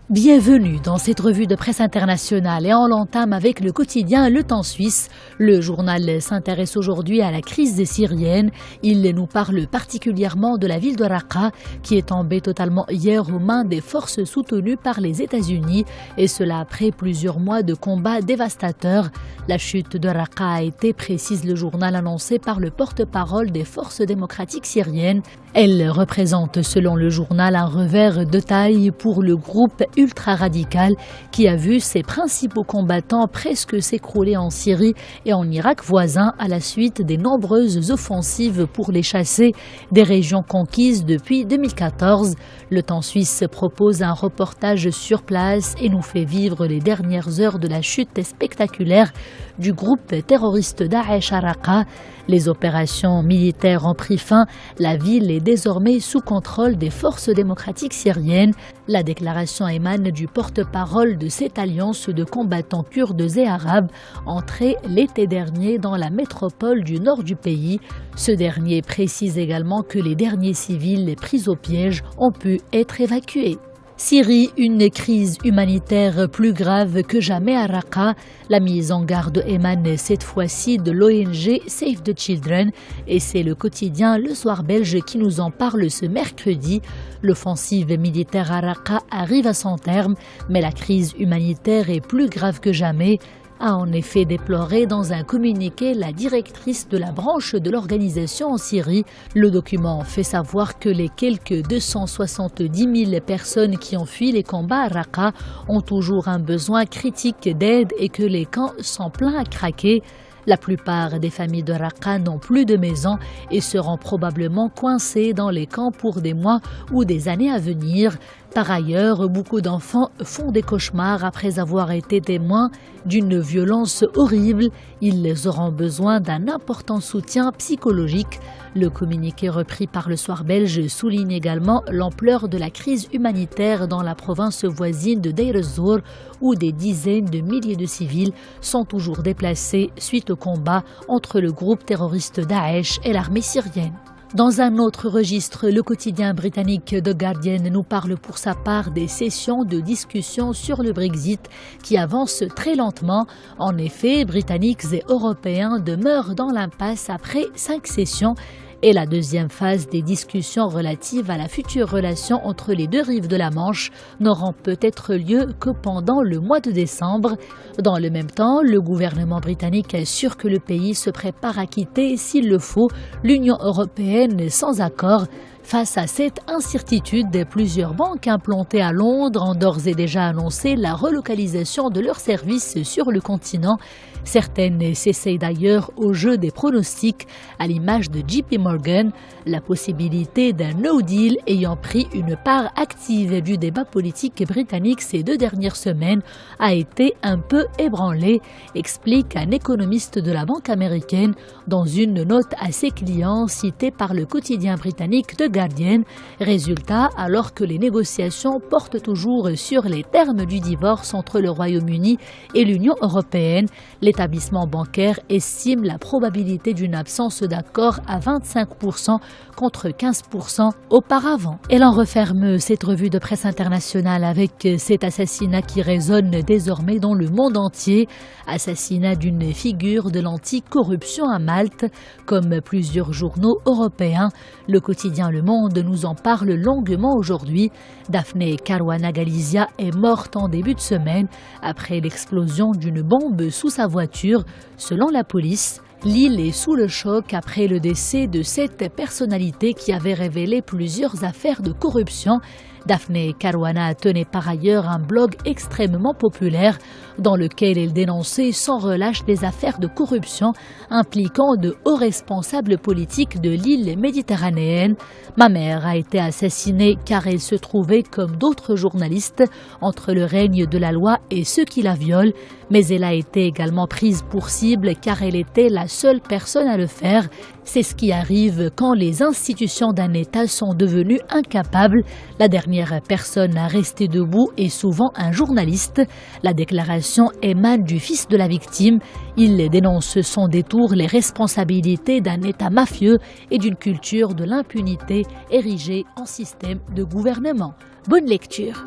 Bienvenue dans cette revue de presse internationale et on l'entame avec le quotidien Le Temps Suisse. Le journal s'intéresse aujourd'hui à la crise syrienne. Il nous parle particulièrement de la ville de Raqqa qui est tombée totalement hier aux mains des forces soutenues par les États-Unis et cela après plusieurs mois de combats dévastateurs. La chute de Raqqa a été, précise le journal annoncé par le porte-parole des forces démocratiques syriennes. Elle représente selon le journal un revers de taille pour le groupe ultra-radical qui a vu ses principaux combattants presque s'écrouler en Syrie et en Irak voisin à la suite des nombreuses offensives pour les chasser des régions conquises depuis 2014. Le Temps Suisse propose un reportage sur place et nous fait vivre les dernières heures de la chute spectaculaire du groupe terroriste Daesh à Raqqa. Les opérations militaires ont pris fin, la ville est désormais sous contrôle des forces démocratiques syriennes. La déclaration émane du porte-parole de cette alliance de combattants kurdes et arabes entrés l'été dernier dans la métropole du nord du pays. Ce dernier précise également que les derniers civils pris au piège ont pu être évacués. Syrie, une crise humanitaire plus grave que jamais à Raqqa. La mise en garde émane cette fois-ci de l'ONG Save the Children et c'est le quotidien Le Soir belge qui nous en parle ce mercredi. L'offensive militaire à Raqqa arrive à son terme, mais la crise humanitaire est plus grave que jamais, a en effet déploré dans un communiqué la directrice de la branche de l'organisation en Syrie. Le document fait savoir que les quelques 270 000 personnes qui ont fui les combats à Raqqa ont toujours un besoin critique d'aide et que les camps sont pleins à craquer. La plupart des familles de Raqqa n'ont plus de maison et seront probablement coincées dans les camps pour des mois ou des années à venir. Par ailleurs, beaucoup d'enfants font des cauchemars après avoir été témoins d'une violence horrible. Ils auront besoin d'un important soutien psychologique. Le communiqué repris par Le Soir belge souligne également l'ampleur de la crise humanitaire dans la province voisine de Deir ez-Zor où des dizaines de milliers de civils sont toujours déplacés suite au combat entre le groupe terroriste Daesh et l'armée syrienne. Dans un autre registre, le quotidien britannique The Guardian nous parle pour sa part des sessions de discussion sur le Brexit qui avancent très lentement. En effet, Britanniques et Européens demeurent dans l'impasse après 5 sessions. Et la deuxième phase des discussions relatives à la future relation entre les deux rives de la Manche n'auront peut-être lieu que pendant le mois de décembre. Dans le même temps, le gouvernement britannique assure que le pays se prépare à quitter, s'il le faut, l'Union européenne sans accord. Face à cette incertitude, plusieurs banques implantées à Londres ont d'ores et déjà annoncé la relocalisation de leurs services sur le continent. Certaines s'essayent d'ailleurs au jeu des pronostics, à l'image de JP Morgan, la possibilité d'un no deal ayant pris une part active du débat politique britannique ces 2 dernières semaines a été un peu ébranlée, explique un économiste de la banque américaine dans une note à ses clients citée par le quotidien britannique The Guardian. Résultat, alors que les négociations portent toujours sur les termes du divorce entre le Royaume-Uni et l'Union européenne, l'établissement bancaire estime la probabilité d'une absence d'accord à 25% contre 15% auparavant. Elle en referme cette revue de presse internationale avec cet assassinat qui résonne désormais dans le monde entier. Assassinat d'une figure de l'anticorruption à Malte. Comme plusieurs journaux européens, le quotidien Le Monde nous en parle longuement aujourd'hui. Daphne Caruana Galizia est morte en début de semaine après l'explosion d'une bombe sous sa voiture, selon la police. L'île est sous le choc après le décès de cette personnalité qui avait révélé plusieurs affaires de corruption. Daphne Caruana tenait par ailleurs un blog extrêmement populaire dans lequel elle dénonçait sans relâche des affaires de corruption impliquant de hauts responsables politiques de l'île méditerranéenne. Ma mère a été assassinée car elle se trouvait comme d'autres journalistes entre le règne de la loi et ceux qui la violent, mais elle a été également prise pour cible car elle était la seule personne à le faire. C'est ce qui arrive quand les institutions d'un État sont devenues incapables. La dernière personne à rester debout est souvent un journaliste. La déclaration émane du fils de la victime. Il dénonce sans détour les responsabilités d'un État mafieux et d'une culture de l'impunité érigée en système de gouvernement. Bonne lecture.